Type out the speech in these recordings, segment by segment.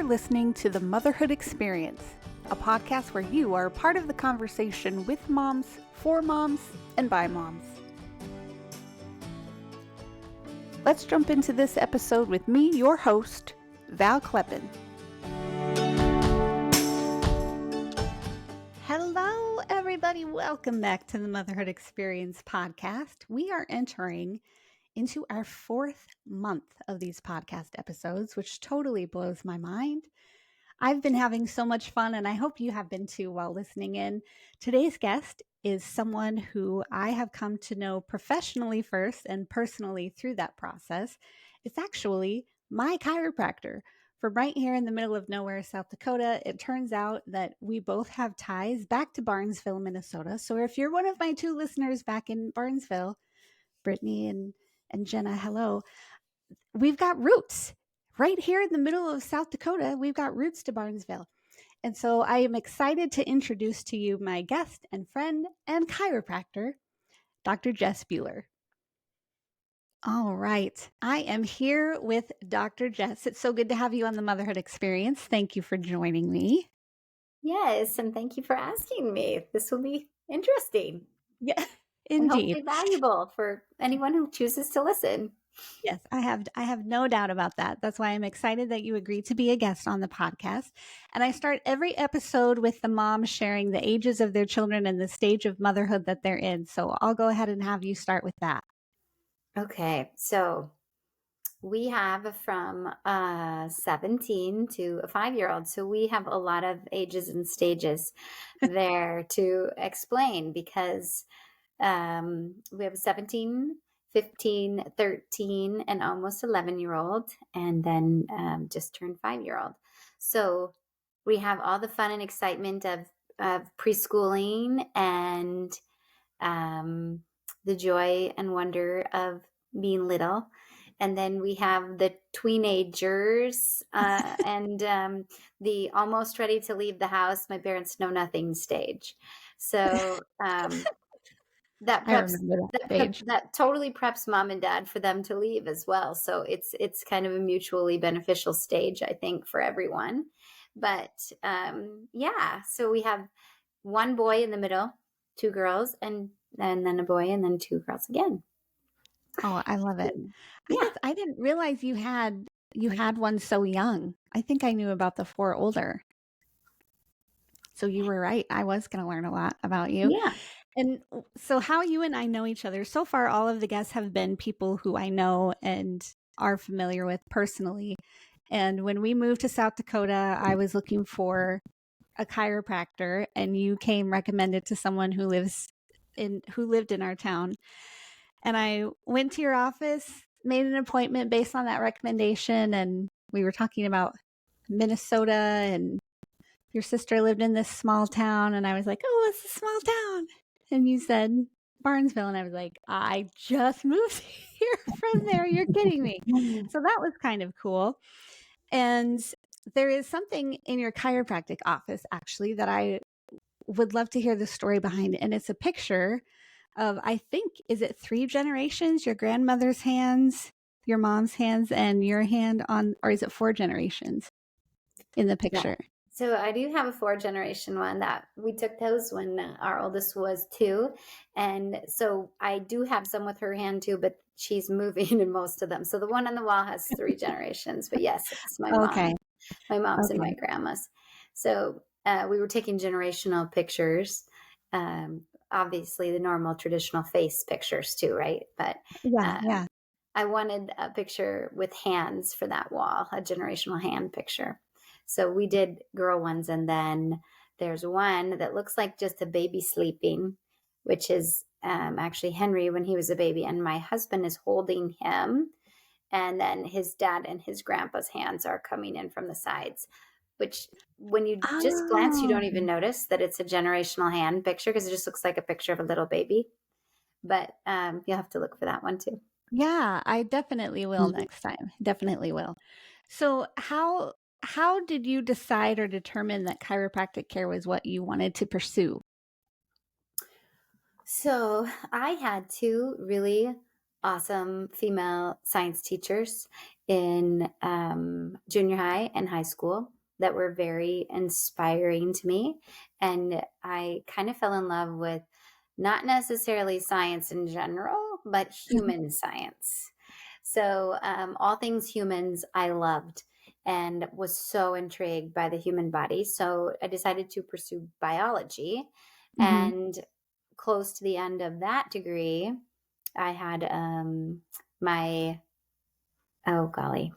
listening to The Motherhood Experience, a podcast where you are part of the conversation with moms, for moms, and by moms. Let's jump into this episode with me, your host, Val Kleppen. Hello, everybody. Welcome back to the Motherhood Experience podcast. We are entering into our 4th month of these podcast episodes, which totally blows my mind. I've been having so much fun, and I hope you have been too while listening in. Today's guest is someone who I have come to know professionally first and personally through that process. It's actually my chiropractor from right here in the middle of nowhere, South Dakota. It turns out that we both have ties back to Barnesville, Minnesota. So if you're one of my 2 listeners back in Barnesville, Brittany and Jenna, hello. We've got roots right here in the middle of South Dakota. We've got roots to Barnesville. And so I am excited to introduce to you my guest and friend and chiropractor, Dr. Jess Buhler. All right. I am here with Dr. Jess. It's so good to have you on the Motherhood Experience. Thank you for joining me. Yes, and thank you for asking me. This will be interesting. Yeah, and indeed. hopefully valuable for anyone who chooses to listen. Yes, I have no doubt about that. That's why I'm excited that you agreed to be a guest on the podcast. And I start every episode with the mom sharing the ages of their children and the stage of motherhood that they're in. So I'll go ahead and have you start with that. Okay, so we have from 17 to a 5-year-old. So we have a lot of ages and stages there to explain because we have a 17, 15, 13, and almost 11-year-old, and then just turned 5-year-old. So we have all the fun and excitement of preschooling and the joy and wonder of being little. And then we have the teenagers and the almost ready to leave the house, my parents know nothing stage. So that totally preps mom and dad for them to leave as well. So it's kind of a mutually beneficial stage, I think, for everyone. But yeah, so we have one boy in the middle, 2 girls, and then a boy, and then 2 girls again. Oh, I love it. Yeah. I didn't realize you had one so young. I think I knew about the 4 older. So you were right. I was going to learn a lot about you. Yeah. And so how you and I know each other, so far all of the guests have been people who I know and are familiar with personally. And when we moved to South Dakota, I was looking for a chiropractor, and you came recommended to someone who lived in our town. And I went to your office, made an appointment based on that recommendation, and we were talking about Minnesota, and your sister lived in this small town, and I was like, oh, it's a small town. And you said Barnesville, and I was like, I just moved here from there. You're kidding me. So that was kind of cool. And there is something in your chiropractic office, actually, that I would love to hear the story behind. And it's a picture of, I think, is it 3 generations? Your grandmother's hands, your mom's hands, and your hand on, or is it 4 generations in the picture? Yeah. So I do have a 4-generation one that we took those when our oldest was 2. And so I do have some with her hand too, but she's moving in most of them. So the one on the wall has 3 generations, but yes, it's my mom, my mom's and my grandma's. So we were taking generational pictures. Obviously the normal traditional face pictures too, right? But yeah. I wanted a picture with hands for that wall, a generational hand picture. So we did girl ones, and then there's one that looks like just a baby sleeping, which is actually Henry when he was a baby, and my husband is holding him, and then his dad and his grandpa's hands are coming in from the sides, which when you just glance, you don't even notice that it's a generational hand picture because it just looks like a picture of a little baby. But you'll have to look for that one too. Yeah, I definitely will next time. Definitely will. So how did you decide or determine that chiropractic care was what you wanted to pursue? So I had 2 really awesome female science teachers in junior high and high school. that were very inspiring to me. And I kind of fell in love with not necessarily science in general, but human science. So, all things humans, I loved and was so intrigued by the human body. So, I decided to pursue biology. Mm-hmm. And close to the end of that degree, I had my, oh golly,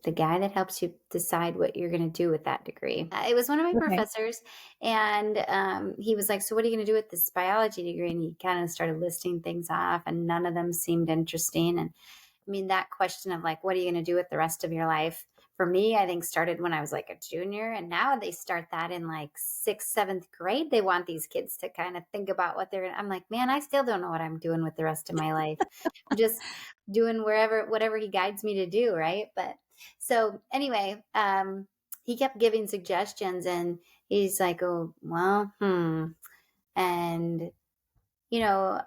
the guy that helps you decide what you're going to do with that degree. It was one of my Okay. professors, and he was like, "So, what are you going to do with this biology degree?" And he kind of started listing things off, and none of them seemed interesting. And I mean, that question of like, what are you going to do with the rest of your life? For me, I think started when I was like a junior, and now they start that in like sixth, seventh grade. They want these kids to kind of think about what they're. I'm like, man, I still don't know what I'm doing with the rest of my life. I'm just doing whatever he guides me to do, right? But so anyway, he kept giving suggestions, and he's like, "Oh, well, and you know,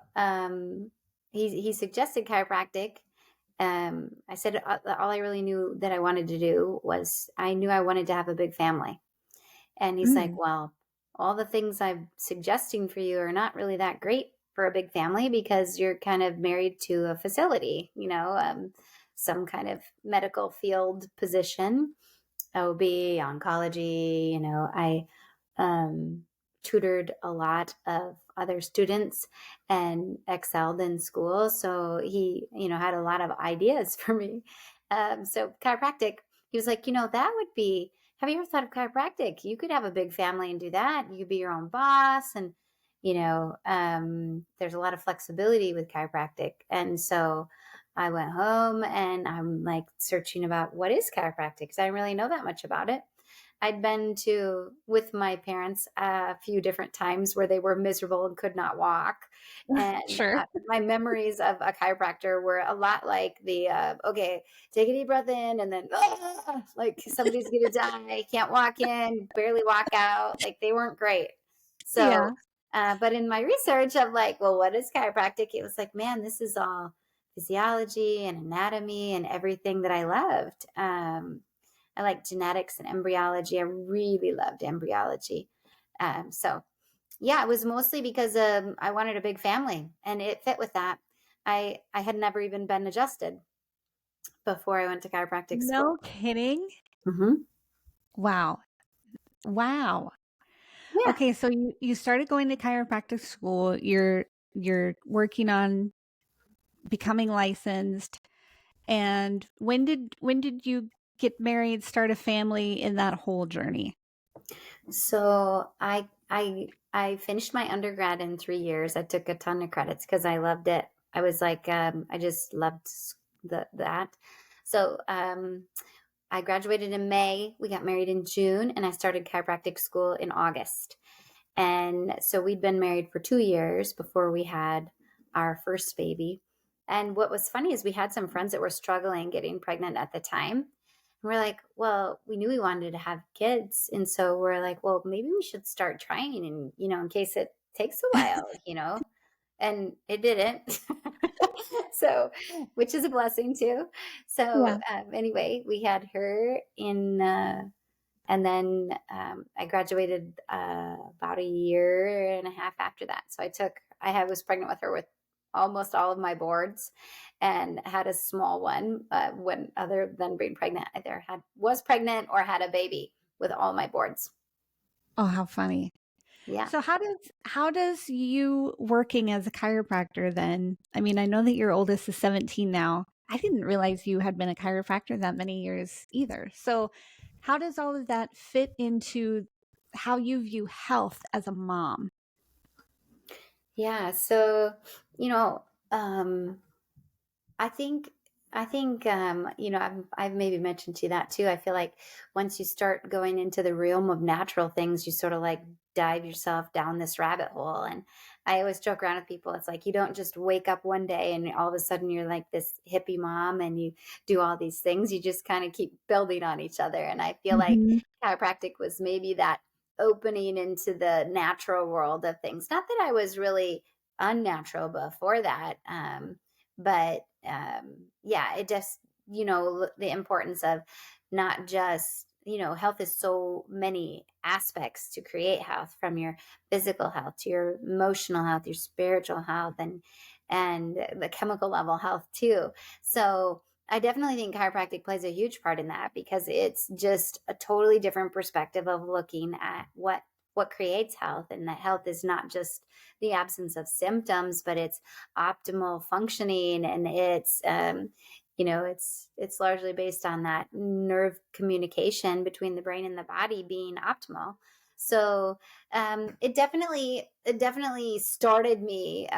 he suggested chiropractic. I said all I really knew that I wanted to do was I knew I wanted to have a big family. And he's like, Mm. "Well, all the things I'm suggesting for you are not really that great for a big family because you're kind of married to a facility, some kind of medical field position, OB, oncology. I um, tutored a lot of other students and excelled in school. So he, had a lot of ideas for me. So chiropractic, he was like, that would be, have you ever thought of chiropractic? You could have a big family and do that. You could be your own boss. And, there's a lot of flexibility with chiropractic. And so I went home and I'm like searching about what is chiropractic because I didn't really know that much about it. I'd been to with my parents a few different times where they were miserable and could not walk. And Sure. my memories of a chiropractor were a lot like the okay, take a deep breath in and then like somebody's gonna die, can't walk in, barely walk out. Like they weren't great. So, Yeah. but in my research of like, well, what is chiropractic? It was like, man, this is all physiology and anatomy and everything that I loved. I like genetics and embryology. I really loved embryology. So yeah, it was mostly because I wanted a big family and it fit with that. I had never even been adjusted before I went to chiropractic school. No kidding. Hmm. Wow. Wow. Yeah. Okay, so you started going to chiropractic school. You're working on becoming licensed. And when did you get married, start a family in that whole journey? So I finished my undergrad in 3 years. I took a ton of credits because I loved it. I was like, I just loved that. So I graduated in May. We got married in June, and I started chiropractic school in August. And so we'd been married for 2 years before we had our first baby. And what was funny is we had some friends that were struggling getting pregnant at the time. And we're like, well, we knew we wanted to have kids. And so we're like, well, maybe we should start trying and, in case it takes a while. And it didn't. So, which is a blessing too. So, Yeah. anyway, we had her and then I graduated about a year and a half after that. So was pregnant with her with almost all of my boards and had a small one when other than being pregnant, either was pregnant or had a baby with all my boards. Oh, how funny. Yeah. So how does you working as a chiropractor then? I mean, I know that your oldest is 17 now. I didn't realize you had been a chiropractor that many years either. So how does all of that fit into how you view health as a mom? Yeah. So, you know, um, I think I've maybe mentioned to you that too. I feel like once you start going into the realm of natural things, you sort of like dive yourself down this rabbit hole. And I always joke around with people. It's like you don't just wake up one day and all of a sudden you're like this hippie mom and you do all these things. You just kind of keep building on each other. And I feel like Mhm. chiropractic was maybe that opening into the natural world of things. Not that I was really unnatural before that. But yeah, it just, the importance of not just health is so many aspects to create health, from your physical health to your emotional health, your spiritual health, and the chemical level health too. So I definitely think chiropractic plays a huge part in that, because it's just a totally different perspective of looking at what creates health, and that health is not just the absence of symptoms, but it's optimal functioning, and it's largely based on that nerve communication between the brain and the body being optimal. So it definitely started me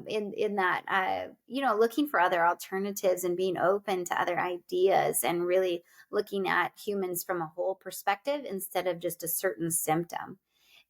in that looking for other alternatives and being open to other ideas, and really looking at humans from a whole perspective instead of just a certain symptom.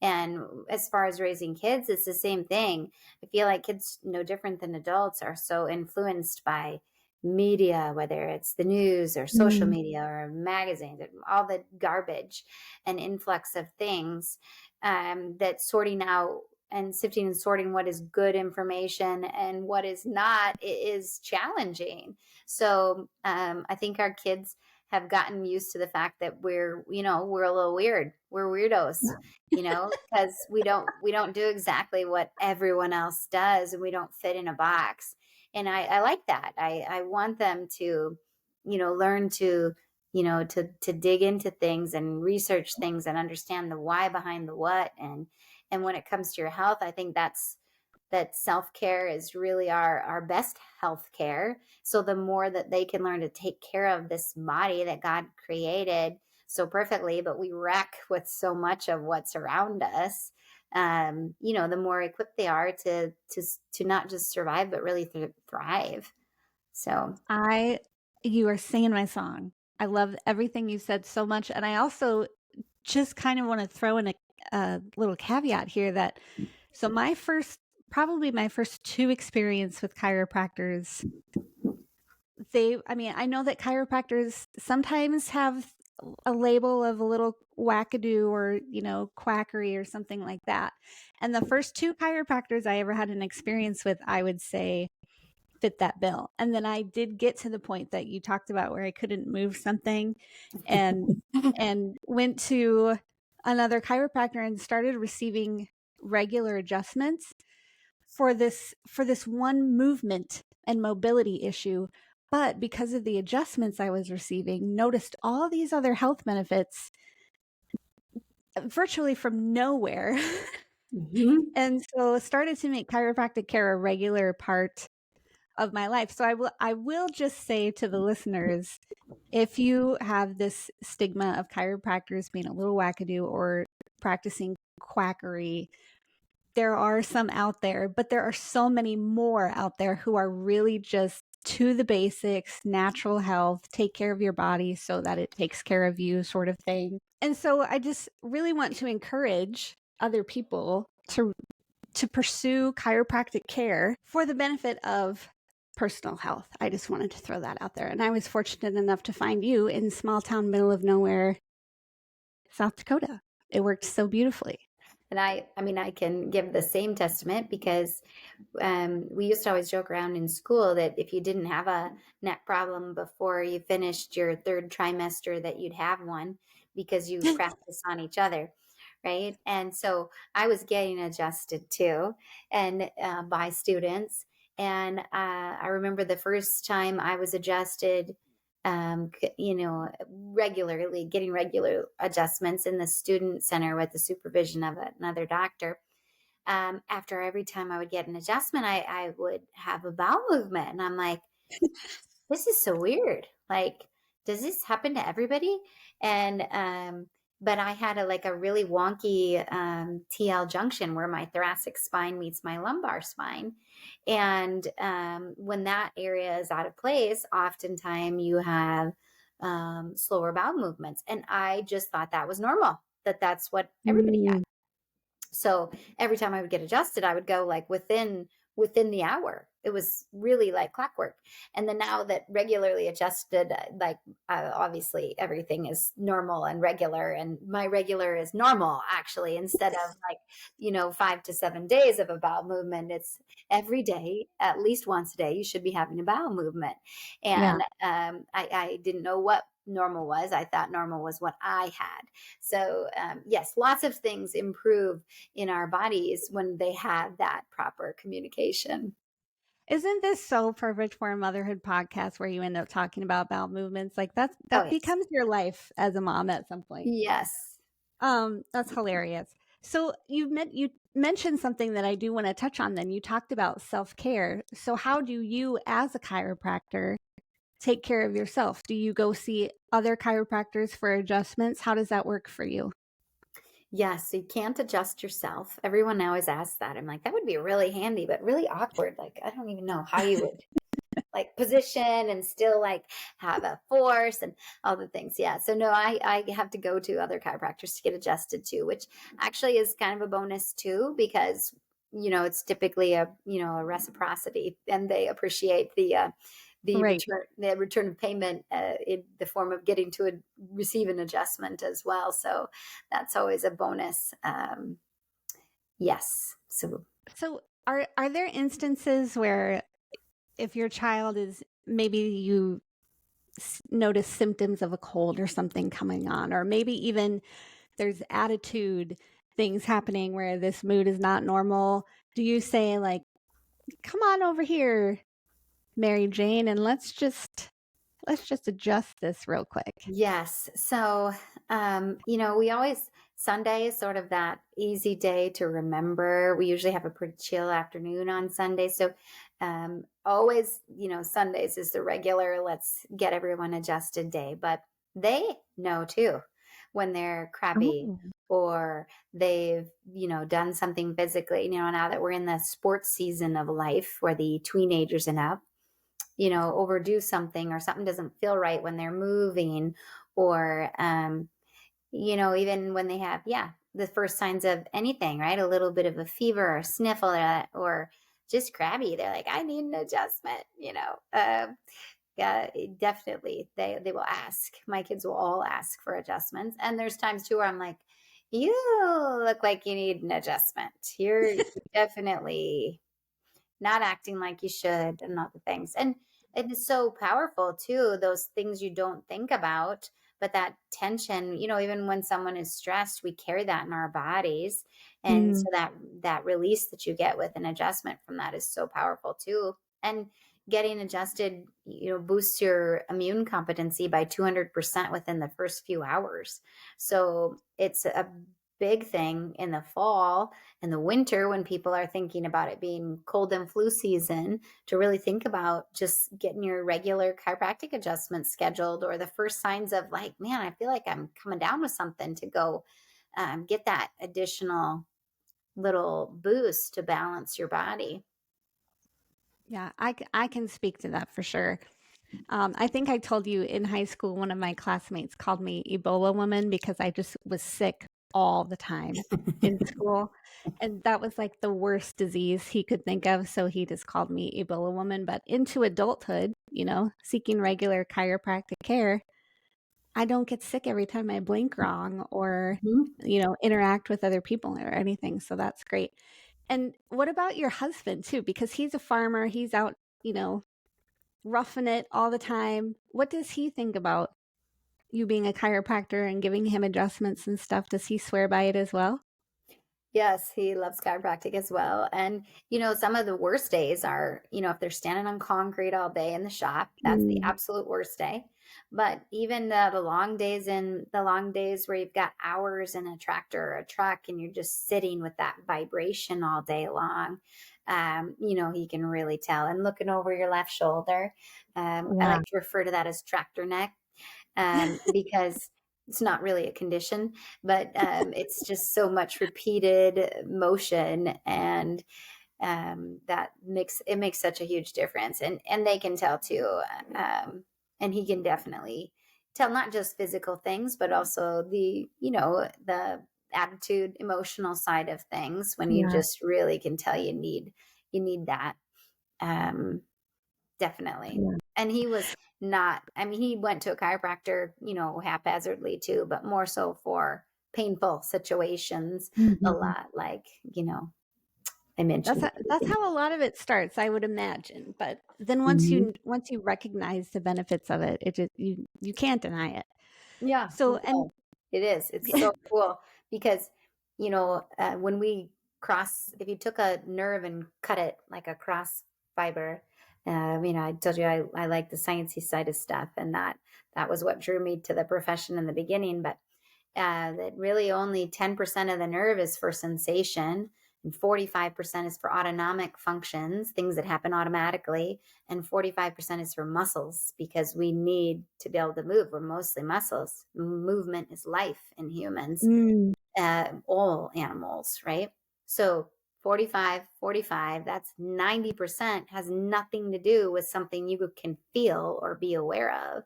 And as far as raising kids, it's the same thing. I feel like kids, no different than adults, are so influenced by media, whether it's the news or social Mm. media or magazines, all the garbage and influx of things, that sorting out and sifting and sorting what is good information and what is not is challenging. So I think our kids have gotten used to the fact that we're a little weird. We're weirdos, because we don't do exactly what everyone else does, and we don't fit in a box. And I like that. I want them to, learn to dig into things and research things and understand the why behind the what. And when it comes to your health, I think that self-care is really our best health care. So the more that they can learn to take care of this body that God created so perfectly, but we wreck with so much of what's around us, the more equipped they are to not just survive, but really thrive. So I You are singing my song. I love everything you said so much, and I also just kind of want to throw in a little caveat here that so my first 2 experience with chiropractors, I mean, I know that chiropractors sometimes have a label of a little wackadoo or, quackery or something like that. And the first 2 chiropractors I ever had an experience with, I would say fit that bill. And then I did get to the point that you talked about where I couldn't move something, and went to another chiropractor and started receiving regular adjustments for this one movement and mobility issue. But because of the adjustments I was receiving, noticed all these other health benefits virtually from nowhere. Mhm. And so started to make chiropractic care a regular part of my life. So I will just say to the listeners, if you have this stigma of chiropractors being a little wackadoo or practicing quackery, there are some out there, but there are so many more out there who are really just to the basics, natural health, take care of your body so that it takes care of you, sort of thing. And so I just really want to encourage other people to pursue chiropractic care for the benefit of personal health. I just wanted to throw that out there. And I was fortunate enough to find you in small town, middle of nowhere, South Dakota. It worked so beautifully. And I mean, I can give the same testament, because we used to always joke around in school that if you didn't have a neck problem before you finished your third trimester, that you'd have one, because you practice on each other. Right. And so I was getting adjusted too, and by students. And I remember the first time I was adjusted, regularly, getting regular adjustments in the student center with the supervision of another doctor. After every time I would get an adjustment, I would have a bowel movement. And I'm like, this is so weird. Like, does this happen to everybody? And, but I had a really wonky TL junction where my thoracic spine meets my lumbar spine. And when that area is out of place, oftentimes you have slower bowel movements. And I just thought that was normal, that's what everybody had. Mm. So every time I would get adjusted, I would go like within the hour. it was really like clockwork. And then now that regularly adjusted, obviously everything is normal and regular, and my regular is normal actually, instead of like, 5 to 7 days of a bowel movement. It's every day, at least once a day, you should be having a bowel movement. Yeah. And I didn't know what normal was. I thought normal was what I had. So, yes, lots of things improve in our bodies when they have that proper communication. Isn't this so perfect for a motherhood podcast where you end up talking about bowel movements? Like Oh, that yes. becomes your life as a mom at some point. Yes. That's hilarious. So you mentioned something that I do want to touch on then. You talked about self-care. So how do you as a chiropractor take care of yourself? Do you go see other chiropractors for adjustments? How does that work for you? Yes. So you can't adjust yourself. Everyone always asks that. I'm like, that would be really handy, but really awkward. Like, I don't even know how you would like position and still like have a force and all the things. Yeah. So no, I have to go to other chiropractors to get adjusted too, which actually is kind of a bonus too, because it's typically a reciprocity, and they appreciate Right. the return of payment in the form of getting to receive an adjustment as well. So that's always a bonus. Yes. So So are there instances where if your child is maybe you notice symptoms of a cold or something coming on, or maybe even there's attitude things happening where this mood is not normal, do you say like, come on over here, Mary Jane, and let's just adjust this real quick? yes. So, we always, Sunday is sort of that easy day to remember. We usually have a pretty chill afternoon on Sunday. So, always, Sundays is the regular, let's get everyone adjusted day. But they know too when they're crabby Oh. or they've, done something physically, now that we're in the sports season of life where the teenagers and up, overdo something or something doesn't feel right when they're moving, or even when they have, yeah, the first signs of anything, right? A little bit of a fever or sniffle, or just crabby. They're like, I need an adjustment, yeah, definitely. They will ask. My kids will all ask for adjustments. And there's times too where I'm like, you look like you need an adjustment. You're definitely not acting like you should, and other things. And it is so powerful too, those things you don't think about, but that tension, even when someone is stressed, we carry that in our bodies. And Mm, so that release that you get with an adjustment from that is so powerful too. And getting adjusted, boosts your immune competency by 200% within the first few hours. So it's a big thing in the fall and the winter when people are thinking about it being cold and flu season, to really think about just getting your regular chiropractic adjustments scheduled, or the first signs of like, man, I feel like I'm coming down with something, to go get that additional little boost to balance your body. yeah, I can speak to that for sure. I think I told you in high school, one of my classmates called me Ebola woman because I just was sick all the time in school. And that was like the worst disease he could think of. So he just called me Ebola woman. But into adulthood, seeking regular chiropractic care, I don't get sick every time I blink wrong or, Mhm. interact with other people or anything. So that's great. And what about your husband too? Because he's a farmer, he's out, roughing it all the time. What does he think about you being a chiropractor and giving him adjustments and stuff? Does he swear by it as well? Yes, he loves chiropractic as well. And, some of the worst days are, if they're standing on concrete all day in the shop, that's the Mm, absolute worst day. But even the long days where you've got hours in a tractor or a truck and you're just sitting with that vibration all day long, he can really tell. And looking over your left shoulder, I yeah. like to refer to that as tractor neck, because it's not really a condition, but it's just so much repeated motion, and that makes such a huge difference, and they can tell too, and he can definitely tell not just physical things, but also the attitude, emotional side of things, when you Yeah. just really can tell you need that. Definitely. Yeah. And he was not, I mean, he went to a chiropractor, haphazardly too, but more so for painful situations, a Mhm. lot like, I mentioned at the That's beginning. how a lot of it starts, I would imagine. But then Mhm. once you recognize the benefits of it, it just you can't deny it. Yeah, So and no, it is. It's so cool because, when we if you took a nerve and cut it like a cross fiber, I told you I like the sciencey side of stuff, and that was what drew me to the profession in the beginning. But that really only 10% of the nerve is for sensation, and 45% is for autonomic functions, things that happen automatically, and 45% is for muscles because we need to be able to move. We're mostly muscles. Movement is life in humans, mm, all animals, right? So 45, 45, that's 90% has nothing to do with something you can feel or be aware of.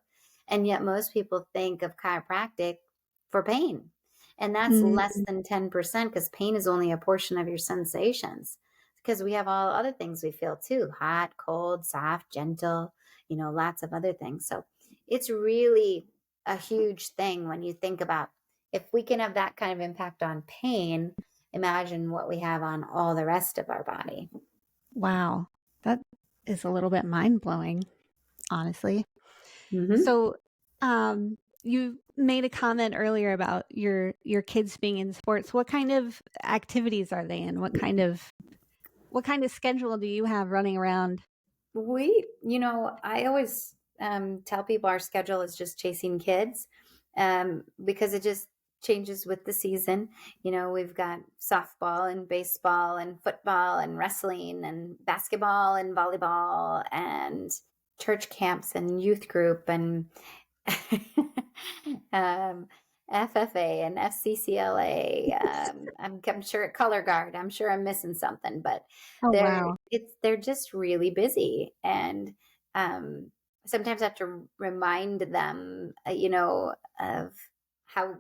And yet most people think of chiropractic for pain. And that's less mm, than 10% because pain is only a portion of your sensations. Because we have all other things we feel too: hot, cold, soft, gentle, lots of other things. So it's really a huge thing when you think about, if we can have that kind of impact on pain, imagine what we have on all the rest of our body. wow. That is a little bit mind-blowing, honestly. Hmm. So, you made a comment earlier about your kids being in sports. What kind of activities are they in? What kind of schedule do you have running around? I always tell people our schedule is just chasing kids, because it just changes with the season. We've got softball and baseball and football and wrestling and basketball and volleyball and church camps and youth group and um, FFA and FCCLA. I'm sure color guard. I'm sure I'm missing something, but Oh, they're wow. they're just really busy, and sometimes I have to remind them, of how,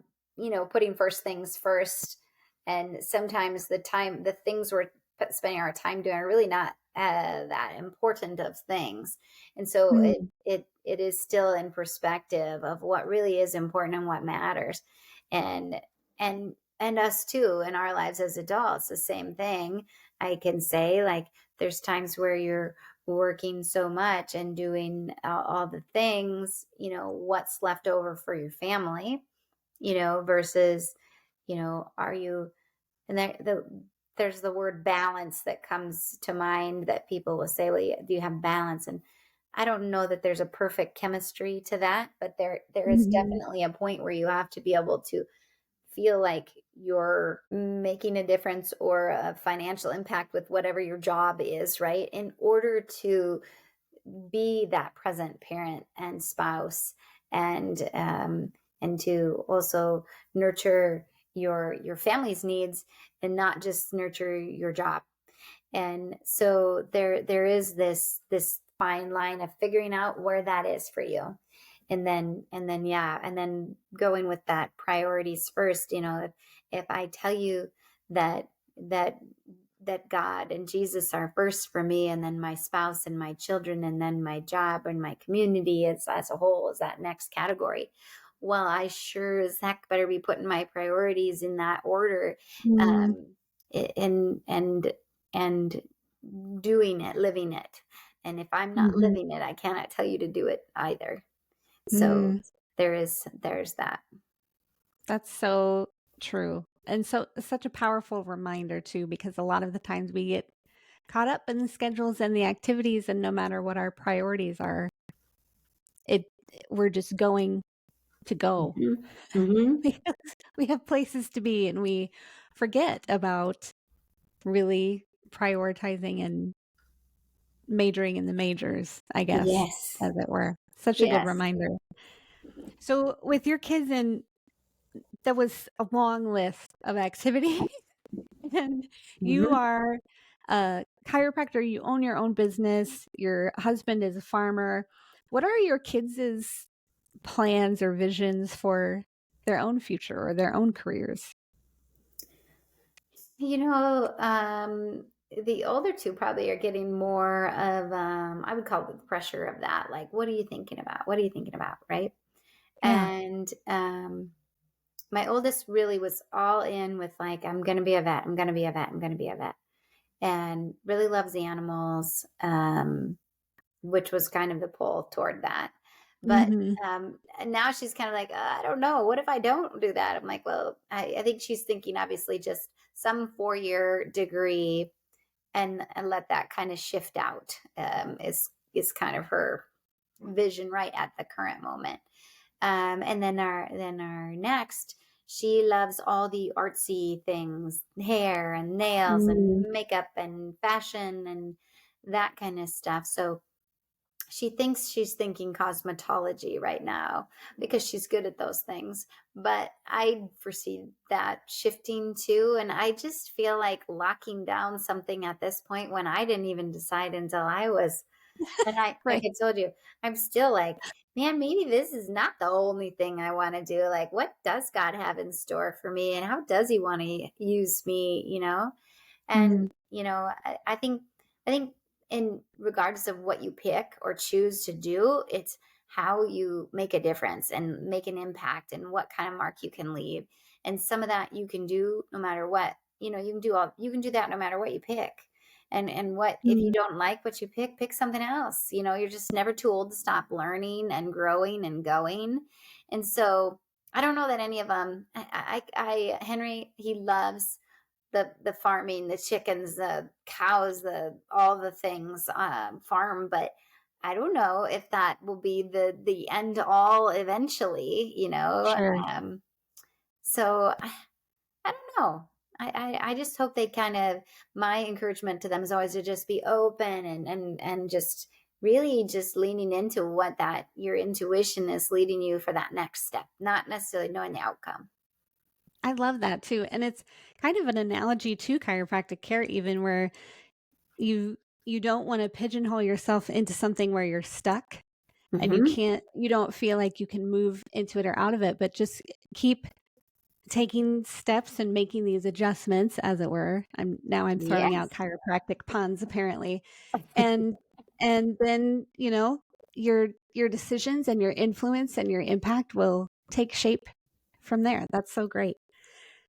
putting first things first, and sometimes the things we're spending our time doing are really not that important of things, and so Mm, it is still in perspective of what really is important and what matters, and and us too in our lives as adults, the same thing. I can say, like, there's times where you're working so much and doing all the things, what's left over for your family, versus, are you, and there's the word balance that comes to mind, that people will say, well, do you have balance? And I don't know that there's a perfect chemistry to that, but there is mhm, definitely a point where you have to be able to feel like you're making a difference or a financial impact with whatever your job is, right? In order to be that present parent and spouse, and to also nurture your family's needs, and not just nurture your job. And so there is this fine line of figuring out where that is for you, and then going with that priorities first. If I tell you that that that God and Jesus are first for me, and then my spouse and my children, and then my job and my community as a whole is that next category, well, I sure as heck better be putting my priorities in that order, mm, um, and doing it, living it. And if I'm not mhm, living it, I cannot tell you to do it either. So mm. there's that. That's so true. And so such a powerful reminder too, because a lot of the times we get caught up in the schedules and the activities, and no matter what our priorities are, it we're just going to go Hmm. Hmm. because we have places to be and we forget about really prioritizing and majoring in the majors, I guess, Yes. as it were. Such a good Yes. reminder. So with your kids, and that was a long list of activities. And you Hmm. are a chiropractor, you own your own business, your husband is a farmer. What are your kids' plans or visions for their own future or their own careers? You know, the older two probably are getting more of, I would call it the pressure of that. Like, what are you thinking about? What are you thinking about? Right. Yeah. And my oldest really was all in with like, I'm going to be a vet. I'm going to be a vet. I'm going to be a vet. And really loves the animals, which was kind of the pull toward that. But Mhm. and now she's kind of like, I don't know. What if I don't do that? I'm like, well, I think she's thinking obviously just some 4-year degree and let that kind of shift out, is kind of her vision right at the current moment. And then our next, she loves all the artsy things, hair and nails Mm. and makeup and fashion and that kind of stuff. So she thinks she's thinking cosmetology right now because she's good at those things. But I foresee that shifting too. And I just feel like locking down something at this point when I didn't even decide until I was, and like Right. I told you, I'm still like, man, maybe this is not the only thing I want to do. Like, what does God have in store for me? And how does he want to use me, Mhm. And, I think in regards of what you pick or choose to do, it's how you make a difference and make an impact and what kind of mark you can leave. And some of that you can do no matter what. You can do that no matter what you pick. And what if you Mm. don't like what you pick something else. You're just never too old to stop learning and growing and going. And so I don't know that any of them Henry, he loves the farming, the chickens, the cows, the all the things, farm. But I don't know if that will be the end all eventually. Sure. So I don't know. I just hope they kind of, my encouragement to them is always to just be open and just really just leaning into what that your intuition is leading you for that next step, not necessarily knowing the outcome. I love that too, and it's kind of an analogy to chiropractic care even where you you don't wanna pigeonhole yourself into something where you're stuck and Hmm. you don't feel like you can move into it or out of it, but just keep taking steps and making these adjustments, as it were. I'm throwing out Yes. chiropractic puns apparently, and and then, your decisions and your influence and your impact will take shape from there. That's so great.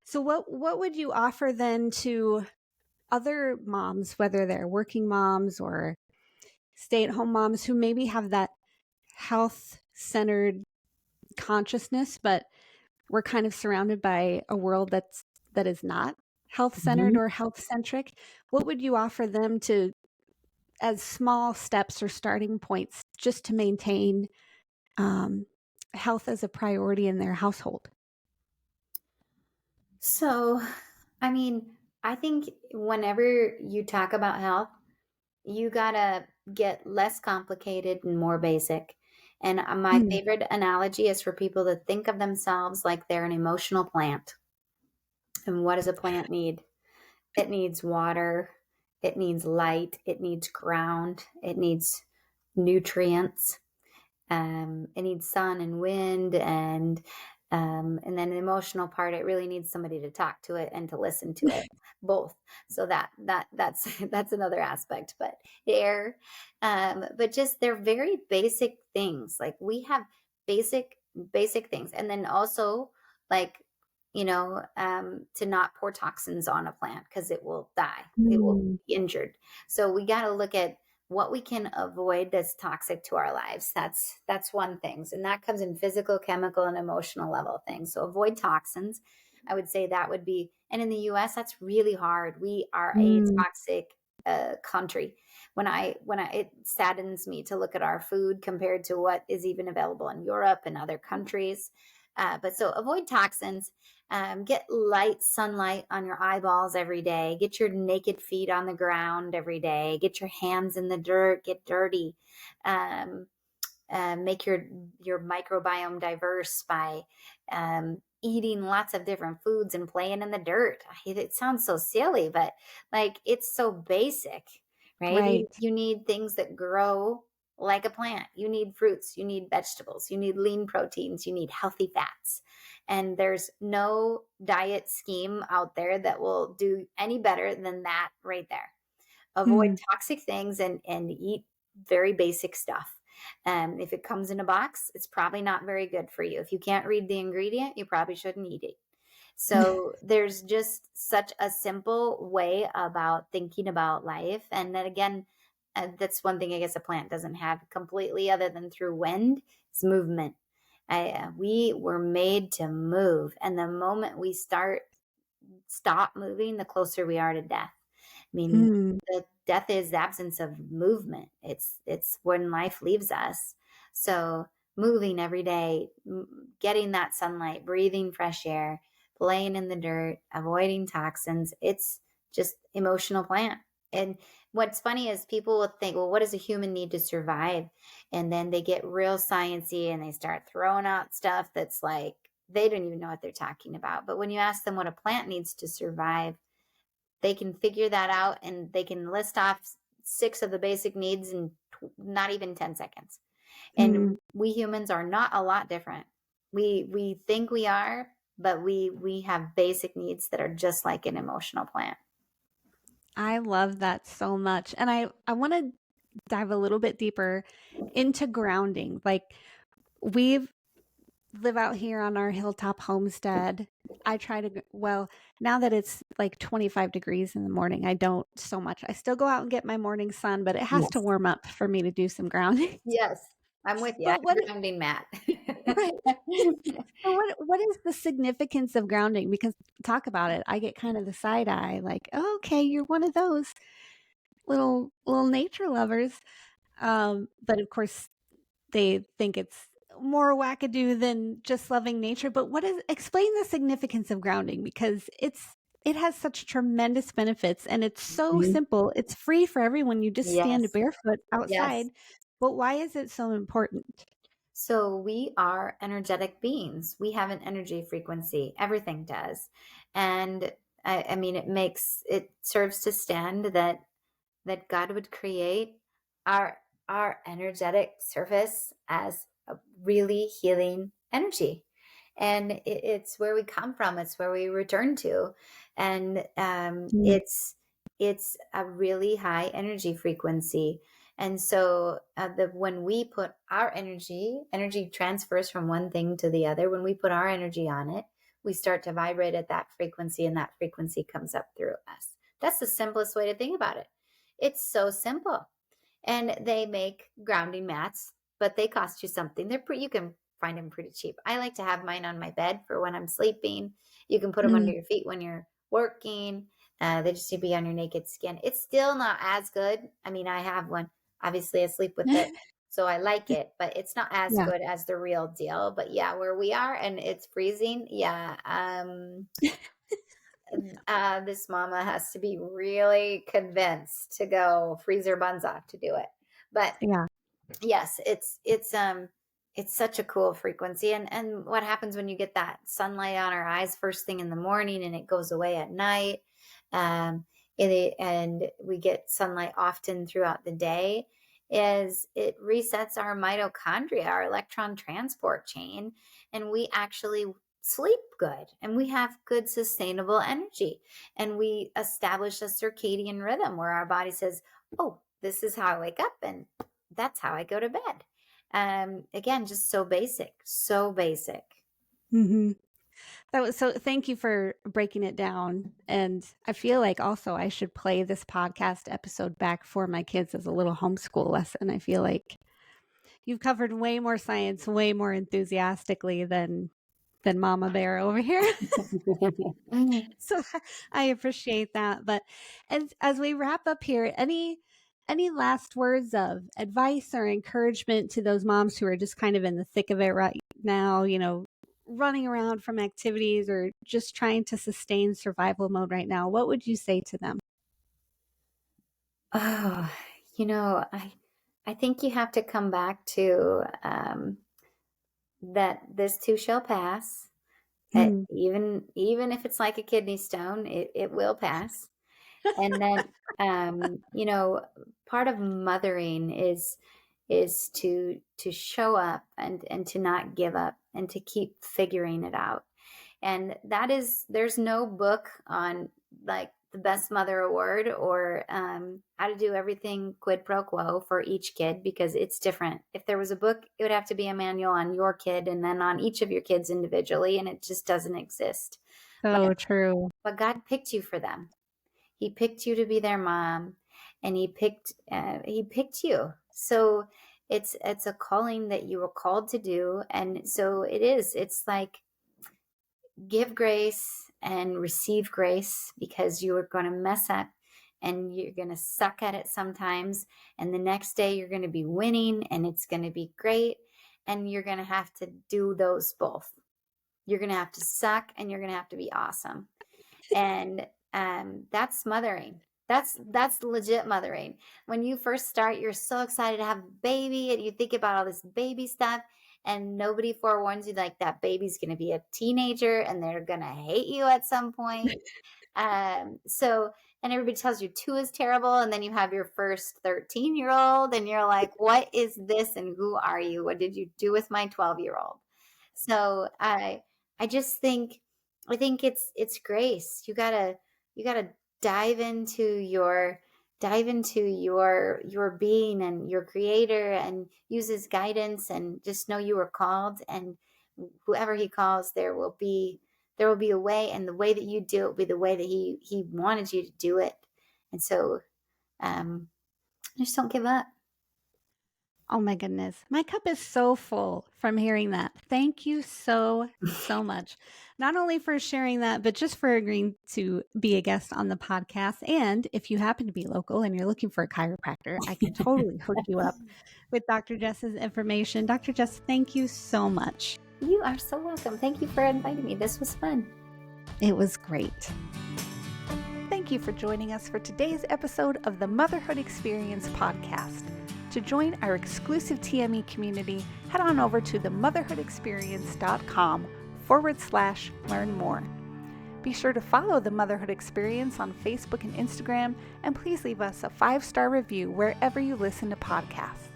So what would you offer then to other moms, whether they're working moms or stay-at-home moms who maybe have that health-centered consciousness, but we're kind of surrounded by a world that is not health-centered Mhm. or health-centric? What would you offer them to as small steps or starting points just to maintain um, health as a priority in their household? So, I mean, I think whenever you talk about health, you gotta get less complicated and more basic. And my Mm. favorite analogy is for people to think of themselves like they're an emotional plant. And what does a plant need? It needs water, it needs light, it needs ground, it needs nutrients. It needs sun and wind, and then the emotional part, it really needs somebody to talk to it and to listen to it, both. So that's that's another aspect. But air, but just they're very basic things. Like we have basic things, and then also like to not pour toxins on a plant because it will die, it will Mm. be injured. So we got to look at what we can avoid that's toxic to our lives. That's one thing. And that comes in physical, chemical, and emotional level things. So avoid toxins. I would say that would be, and in the US, that's really hard. We are a Mm. toxic country. It saddens me to look at our food compared to what is even available in Europe and other countries. But so avoid toxins. Get light sunlight on your eyeballs every day. Get your naked feet on the ground every day. Get your hands in the dirt. Get dirty. Um, make your microbiome diverse by eating lots of different foods and playing in the dirt. It sounds so silly, but like it's so basic, right? Right. You need things that grow like a plant. You need fruits, you need vegetables, you need lean proteins, you need healthy fats. And there's no diet scheme out there that will do any better than that right there. avoid Mm. toxic things and eat very basic stuff. If it comes in a box, it's probably not very good for you. If you can't read the ingredient, you probably shouldn't eat it. So there's just such a simple way about thinking about life. And then again, that's one thing I guess a plant doesn't have completely other than through wind is movement. We were made to move. And the moment we stop moving, the closer we are to death. I mean, Mm. the death is the absence of movement. It's when life leaves us. So moving every day, getting that sunlight, breathing fresh air, playing in the dirt, avoiding toxins. It's just emotional plant. And what's funny is people will think, well, what does a human need to survive? And then they get real sciencey and they start throwing out stuff that's like they don't even know what they're talking about. But when you ask them what a plant needs to survive, they can figure that out and they can list off six of the basic needs in not even 10 seconds. And Mm. we humans are not a lot different. We think we are, but we have basic needs that are just like an emotional plant. I love that so much. And I want to dive a little bit deeper into grounding. Like we live out here on our hilltop homestead. I try to, well, now that it's like 25 degrees in the morning, I don't so much. I still go out and get my morning sun, but it has to Yes. warm up for me to do some grounding. Yes. I'm with you. I But what, have a grounding mat. right. So what is the significance of grounding? Because talk about it. I get kind of the side eye, like, oh, okay, you're one of those little nature lovers. But of course, they think it's more wackadoo than just loving nature. But what is explain the significance of grounding because it has such tremendous benefits and it's so Mhm. simple. It's free for everyone. You just stand Yes. barefoot outside. Yes. But why is it so important? So we are energetic beings. We have an energy frequency. Everything does. And I mean, it serves to stand that God would create our our energetic surface as a really healing energy. And it's where we come from. It's where we return to. And Mm. it's a really high energy frequency. And so when we put our energy transfers from one thing to the other. When we put our energy on it, we start to vibrate at that frequency and that frequency comes up through us. That's the simplest way to think about it. It's so simple. And they make grounding mats, but they cost you something. You can find them pretty cheap. I like to have mine on my bed for when I'm sleeping. You can put them under Mm. your feet when you're working. They just need to be on your naked skin. It's still not as good. I mean, I have one. Obviously, I sleep with it, so I like it, but it's not as Yeah. good as the real deal. But yeah, where we are and it's freezing, yeah. This mama has to be really convinced to go freeze her buns off to do it. But Yeah. yes, it's such a cool frequency. And what happens when you get that sunlight on our eyes first thing in the morning and it goes away at night? Um, and we get sunlight often throughout the day, is it resets our mitochondria, our electron transport chain, and we actually sleep good and we have good sustainable energy and we establish a circadian rhythm where our body says, oh, this is how I wake up and that's how I go to bed. Again, just so basic, so basic. Hmm. That was so thank you for breaking it down. And I feel like also I should play this podcast episode back for my kids as a little homeschool lesson. I feel like you've covered way more science, way more enthusiastically than Mama Bear over here. So I appreciate that. But as we wrap up here, any last words of advice or encouragement to those moms who are just kind of in the thick of it right now, running around from activities or just trying to sustain survival mode right now? What would you say to them? Oh, I think you have to come back to that this too shall pass. Mm. Even if it's like a kidney stone, it will pass. And then, part of mothering is to show up and to not give up and to keep figuring it out. And there's no book on like the best mother award, or how to do everything quid pro quo for each kid, because it's different. If there was a book, it would have to be a manual on your kid and then on each of your kids individually, and it just doesn't exist. So true. But God picked you for them. He picked you to be their mom, and he picked you. So it's a calling that you were called to do, and so it is. It's like, give grace and receive grace, because you are going to mess up and you're going to suck at it sometimes, and the next day you're going to be winning and it's going to be great, and you're going to have to do those both. You're going to have to suck and you're going to have to be awesome. And that's mothering. That's legit mothering. When you first start, you're so excited to have a baby, and you think about all this baby stuff, and nobody forewarns you, like, that baby's going to be a teenager and they're going to hate you at some point. And everybody tells you 2 is terrible, and then you have your first 13-year-old, and you're like, what is this, and who are you? What did you do with my 12-year-old? So I just think, I think it's grace. You gotta dive into your your being and your creator, and use his guidance, and just know you are called, and whoever he calls, there will be a way, and the way that you do it will be the way that he wanted you to do it. And so just don't give up. Oh my goodness. My cup is so full from hearing that. Thank you so, so much. Not only for sharing that, but just for agreeing to be a guest on the podcast. And if you happen to be local and you're looking for a chiropractor, I can totally hook you up with Dr. Jess's information. Dr. Jess, thank you so much. You are so welcome. Thank you for inviting me. This was fun. It was great. Thank you for joining us for today's episode of the Motherhood Experience podcast. To join our exclusive TME community, head on over to themotherhoodexperience.com/learn more. Be sure to follow the Motherhood Experience on Facebook and Instagram, and please leave us a 5-star review wherever you listen to podcasts.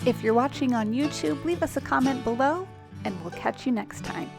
If you're watching on YouTube, leave us a comment below, and we'll catch you next time.